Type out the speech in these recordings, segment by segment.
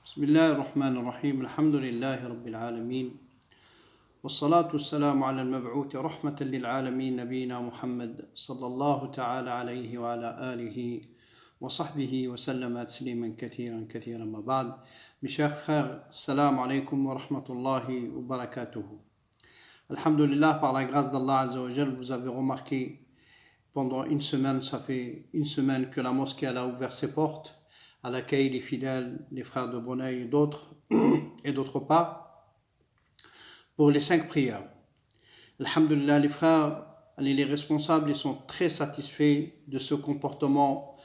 بسم الله الرحمن الرحيم الحمد لله رب العالمين والصلاة والسلام على المبعوث رحمة للعالمين نبينا محمد صلى الله تعالى عليه وعلى آله وصحبه وسلم تسليما كثيرا كثيرا ما بعد. Mes chers frères, salam alaikum wa rahmatullahi wa barakatuh. Alhamdulillah, par la grâce d'Allah Azza wa Jal, vous avez remarqué pendant une semaine, ça fait une semaine que la mosquée elle a ouvert ses portes à l'accueil des fidèles, les frères de Bonneuil et d'autre part, pour les 5 prières. Alhamdulillah, les frères, les responsables, ils sont très satisfaits de ce comportement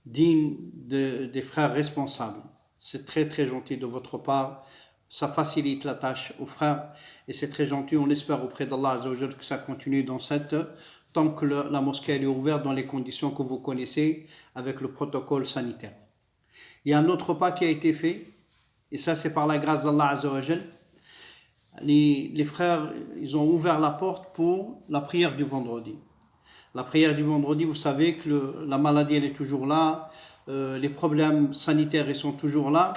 digne des frères responsables. C'est très très gentil de votre part, ça facilite la tâche aux frères et c'est très gentil. On espère auprès d'Allah Azza wa Jal que ça continue dans tant que la mosquée est ouverte dans les conditions que vous connaissez avec le protocole sanitaire. Il y a un autre pas qui a été fait, et ça c'est par la grâce d'Allah Azza wa Jal. Les frères, ils ont ouvert la porte pour la prière du vendredi. La prière du vendredi, vous savez que la maladie elle est toujours là, les problèmes sanitaires ils sont toujours là,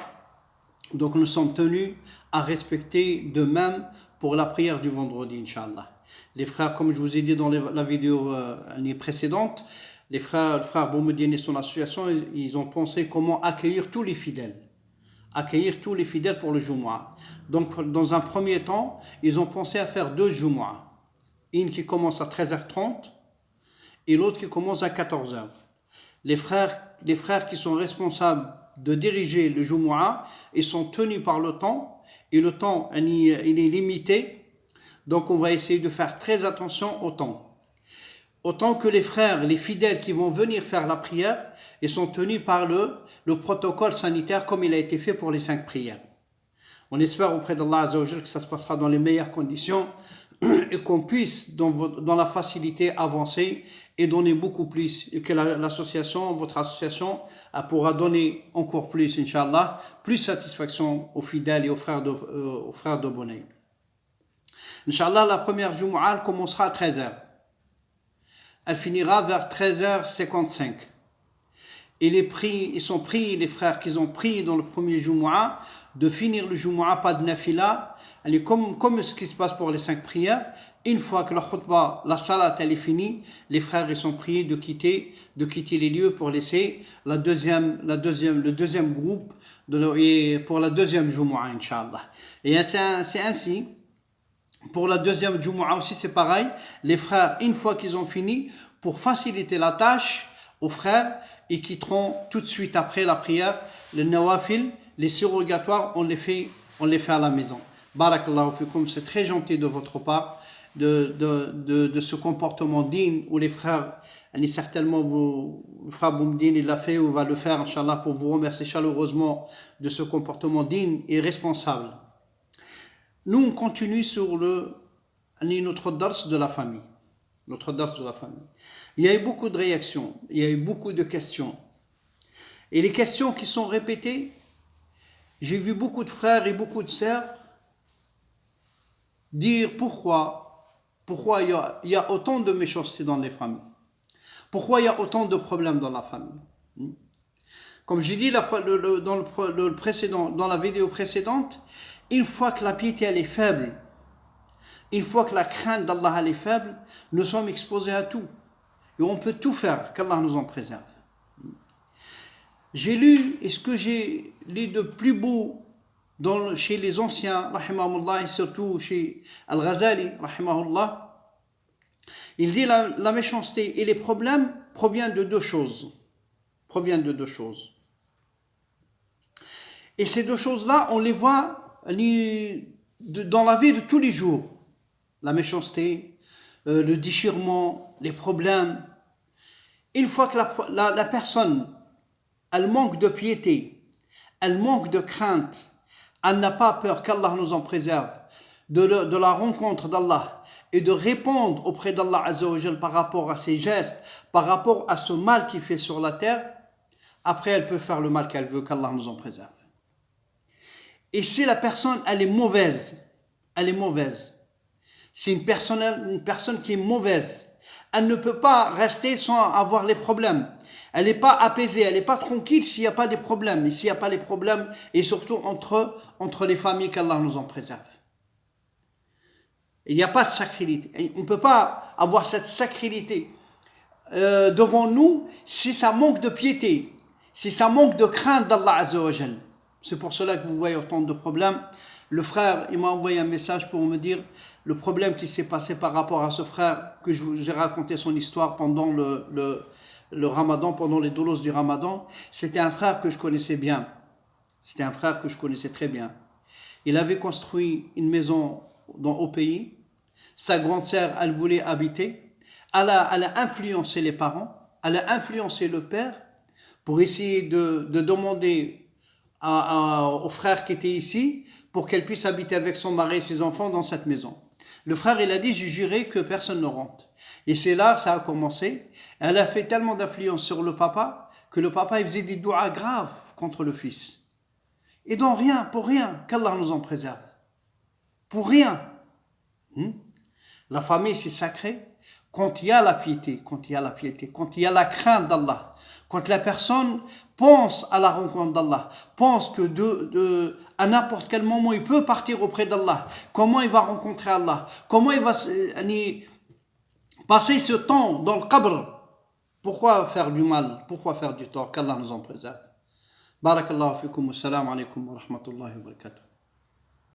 donc nous sommes tenus à respecter de même pour la prière du vendredi, Inch'Allah. Les frères, comme je vous ai dit dans la vidéo précédente, les frères Boumediene et son association, ils ont pensé comment accueillir tous les fidèles. Accueillir tous les fidèles pour le Jumu'ah. Donc, dans un premier temps, ils ont pensé à faire 2 Jumu'ah. Une qui commence à 13h30 et l'autre qui commence à 14h. Les frères qui sont responsables de diriger le Jumu'ah, ils sont tenus par le temps, et le temps, il est limité. Donc, on va essayer de faire très attention au temps. Autant que les frères, les fidèles qui vont venir faire la prière, ils sont tenus par le protocole sanitaire comme il a été fait pour les 5 prières. On espère auprès d'Allah Azza wa Jal que ça se passera dans les meilleures conditions et qu'on puisse dans la facilité avancer et donner beaucoup plus, et que l'association, votre association, pourra donner encore plus, Inch'Allah, plus satisfaction aux fidèles et aux frères de Bonneuil. Inch'Allah, la première Jumu'ah commencera à 13h. Elle finira vers 13h55. Et ils sont pris, les frères qu'ils ont pris dans le premier Jumu'ah, de finir le Jumu'ah, pas de nafila, elle est comme ce qui se passe pour les 5 prières. Une fois que la khutbah, la salat, elle est finie, les frères ils sont priés de quitter les lieux pour laisser le deuxième groupe pour la deuxième Jumu'ah, Inch'Allah. Et c'est ainsi. Pour la deuxième Jumu'ah aussi, c'est pareil. Les frères, une fois qu'ils ont fini, pour faciliter la tâche aux frères, ils quitteront tout de suite après la prière, le nawafil, les surrogatoires, on les fait à la maison. Barakallahu fikum, c'est très gentil de votre part, de ce comportement digne où les frères, certainement le frère Boumediene, il l'a fait ou va le faire, Inch'Allah, pour vous remercier chaleureusement de ce comportement digne et responsable. Nous, on continue sur notre dars de la famille. Il y a eu beaucoup de réactions, il y a eu beaucoup de questions. Et les questions qui sont répétées, j'ai vu beaucoup de frères et beaucoup de sœurs dire pourquoi il y a autant de méchanceté dans les familles. Pourquoi il y a autant de problèmes dans la famille. Comme j'ai dit dans la vidéo précédente, une fois que la piété elle est faible, une fois que la crainte d'Allah elle est faible, nous sommes exposés à tout. Et on peut tout faire, qu'Allah nous en préserve. J'ai lu, et ce que j'ai lu de plus beau chez les anciens, rahimahullah, et surtout chez Al-Ghazali, rahimahullah, il dit la méchanceté et les problèmes proviennent de 2 choses. Et ces 2 choses-là, on les voit dans la vie de tous les jours. La méchanceté, le déchirement, les problèmes. Une fois que la personne, elle manque de piété, elle manque de crainte, elle n'a pas peur qu'Allah nous en préserve, de la rencontre d'Allah et de répondre auprès d'Allah Azza wa Jal par rapport à ses gestes, par rapport à ce mal qu'il fait sur la terre, après elle peut faire le mal qu'elle veut, qu'Allah nous en préserve. Et si la personne, elle est mauvaise, c'est une personne qui est mauvaise, elle ne peut pas rester sans avoir les problèmes. Elle n'est pas apaisée, elle n'est pas tranquille s'il n'y a pas des problèmes. Et s'il n'y a pas les problèmes, et surtout entre les familles, qu'Allah nous en préserve. Il n'y a pas de sacralité. On ne peut pas avoir cette sacralité devant nous si ça manque de piété, si ça manque de crainte d'Allah Azza wa Jal. C'est pour cela que vous voyez autant de problèmes. Le frère, il m'a envoyé un message pour me dire le problème qui s'est passé par rapport à ce frère que j'ai raconté son histoire pendant le Ramadan, pendant les doulos du Ramadan. C'était un frère que je connaissais bien. C'était un frère que je connaissais très bien. Il avait construit une maison au pays. Sa grande sœur, elle voulait habiter. Elle a influencé les parents. Elle a influencé le père pour essayer de demander au frère qui était ici pour qu'elle puisse habiter avec son mari et ses enfants dans cette maison. Le frère, il a dit, j'ai juré que personne ne rentre. Et c'est là que ça a commencé. Elle a fait tellement d'influence sur le papa que le papa, il faisait des doigts graves contre le fils. Et donc rien, pour rien, qu'Allah nous en préserve. Pour rien. La famille, c'est sacré. Quand il y a la piété, quand il y a la crainte d'Allah, quand la personne pense à la rencontre d'Allah, pense que à n'importe quel moment il peut partir auprès d'Allah, comment il va rencontrer Allah, comment il va passer ce temps dans le qabr. Pourquoi faire du mal, pourquoi faire du tort, qu'Allah nous en préserve. Barakallahu fikum, assalamu alaikum wa rahmatullahi wa barakatuh.